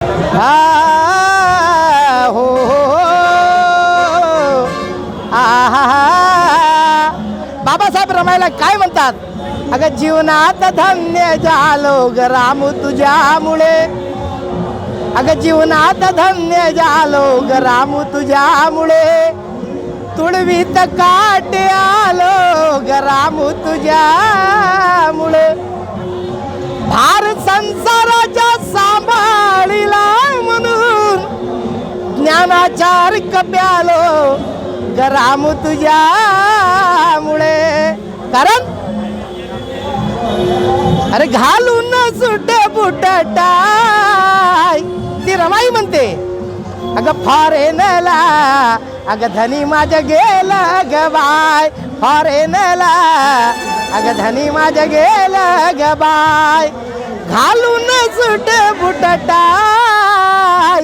हा हो आहा बाबासाहेब रमायला काय म्हणतात? अगं जीवनात धन्य झालो ग रामू तुझ्यामुळे, अगं जीवनात धन्य झालो ग रामू तुझ्यामुळे, तुळवीत काटे आलो ग रामू तुझ्यामुळे, भार संसाराच्या सांभाळीला म्हणून ज्ञानाचार कप्यालो ग रामू तुझ्यामुळे. कारण अरे घालून सुटे बुट टाय ती रमाई म्हणते, अगं फॉरेनला अगं धनी माझं गेलं ग बाय, फॉरेनला अगं धनी माझं गेलं ग बाय, घालून सुटे बुट टाय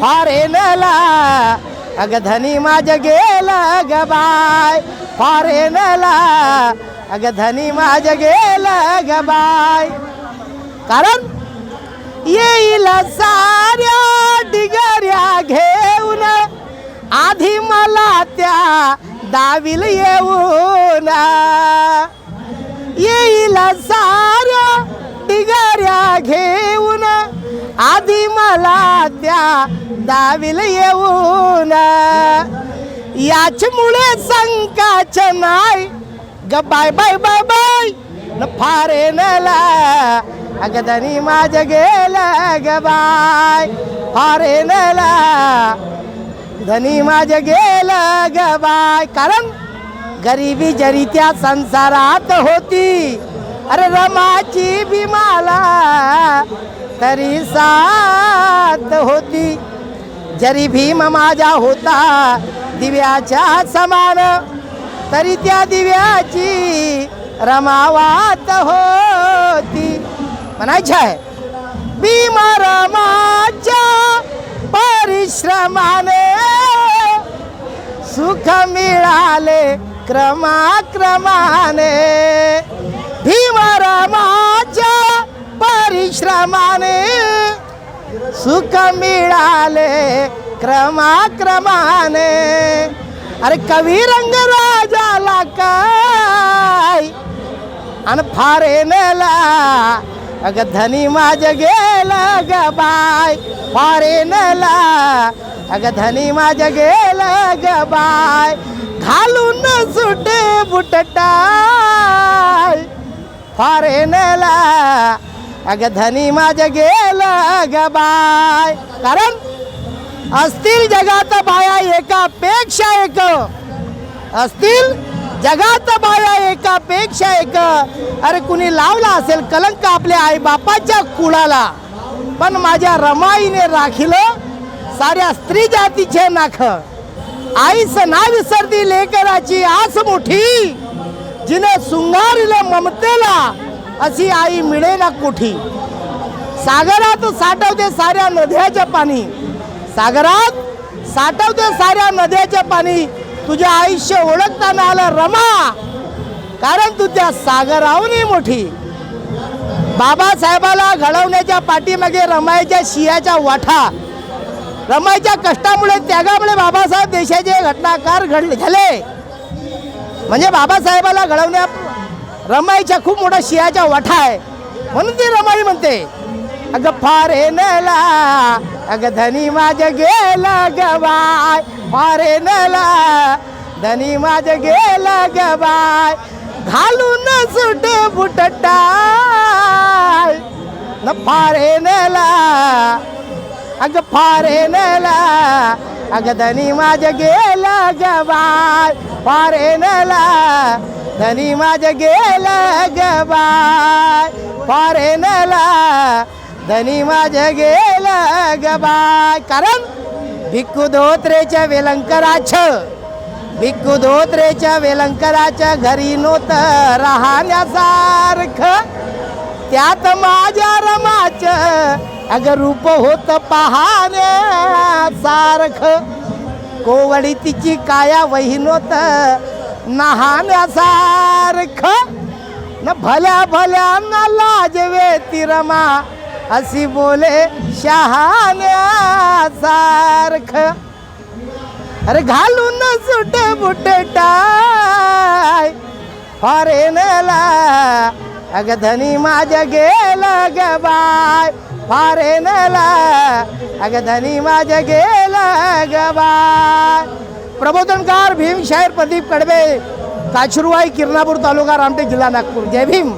फॉरेनला अगं धनी माझं गेलं ग बाय, फॉरेनला अगं धनी माझं गेलं ग बाय. कारण येईल साऱ्या डिगऱ्या घेऊन, आधी मला त्या दाविल येऊन, येईल साऱ्या डिगऱ्या घेऊन, आधी मला त्या दाविल येऊन, याचमुळे संकाच नाही ग बाय बाय बाय बाय न फॉरेनला अगं धनी माझं गेलं ग बाय, फॉरेनला धनी माझं गेलं ग बाय. कारण गरिबी जरी त्या संसारात होती, अरे रमाची बी मला तरी साथ होती, जरी भीम माझा होता दिव्याच्या समान, तरी त्या दिव्याची रमावात होती. म्हणायचं आहे भीम रमाच्या परिश्रमाने सुख मिळाले क्रमाक्रमाने, भीम रमाच्या परिश्रमाने सुख मिळाले क्रमाक्रमाने. अरे कवी रंगराजाला काय आणि फॉरेनला अगं धनी माझं गेलं ग बाय, फॉरेनला अगं धनी माझं गेलं ग बाय, घालून सुटे बुट टाय फॉरेनला अगं धनी माझं गेलं ग बाय. कारण असतील जगात बाया एकापेक्षा एक, असतील जगात बाया एकापेक्षा एक, अरे कुणी लावला असेल कलंक आपल्या आई बापाच्या कुळाला, पण माझ्या रमाईने राखिलं साऱ्या स्त्री जातीचे नाख. आईच ना विसरती लेकराची आस मोठी, जिने सुंगारिले ममतेला अशी आई मिळेना कुठी. सागरात साठवते साऱ्या नद्याचे पाणी, सागरात साठवते साऱ्या नद्याचे पाणी, तुझे आयुष्य ओळखताना आलं रमा, कारण तू त्या सागराहूनही मोठी. बाबासाहेबाला घडवण्याच्या पाठीमागे रमाईच्या शियाच्या वाठा, रमाईच्या कष्टामुळे त्यागामुळे बाबासाहेब देशाचे घटनाकार झाले. म्हणजे बाबासाहेबाला घडवण्यात रमाईच्या खूप मोठा शियाच्या वाठा आहे, म्हणून ती रमाई म्हणते अगं फॉरेनला अगं धनी माझं गेलं ग बाय, फॉरेनला धनी माझं गेलं ग बाय, घालून सुटे बुट टाय न फॉरेनला अगं फॉरेनला अगं धनी माझं गेलं ग बाय, फॉरेनला धनी माझं गेलं ग बाय, फॉरेनला धनी माझं गेलं ग बाय. कारण भिक्खू धोत्रेच्या वेलंकराचं, भिक्खू धोत्रेच्या वेलंकराच्या घरी नव्हतं राहण्यासारखं, त्यात माझ्या रमाचं अगं रूप होतं पाहण्यासारखं, कोवडी तिची काया वही नव्हतं नहाण्यासारखं, न भल्या भल्या न लाजवे ती रमा, अशी बोले शहाण्यासारख अरे घालून सुट बुट टाय फॉरेनला अग धनी माझ्या गेला ग बाय फॉरेनला अग धनी माझ्या गेला ग बाय. प्रबोधनकार भीम शाहीर प्रदीप कडबे, काचरूवाई, किरणापूर तालुका, रामटेक जिल्हा नागपूर. जय भीम.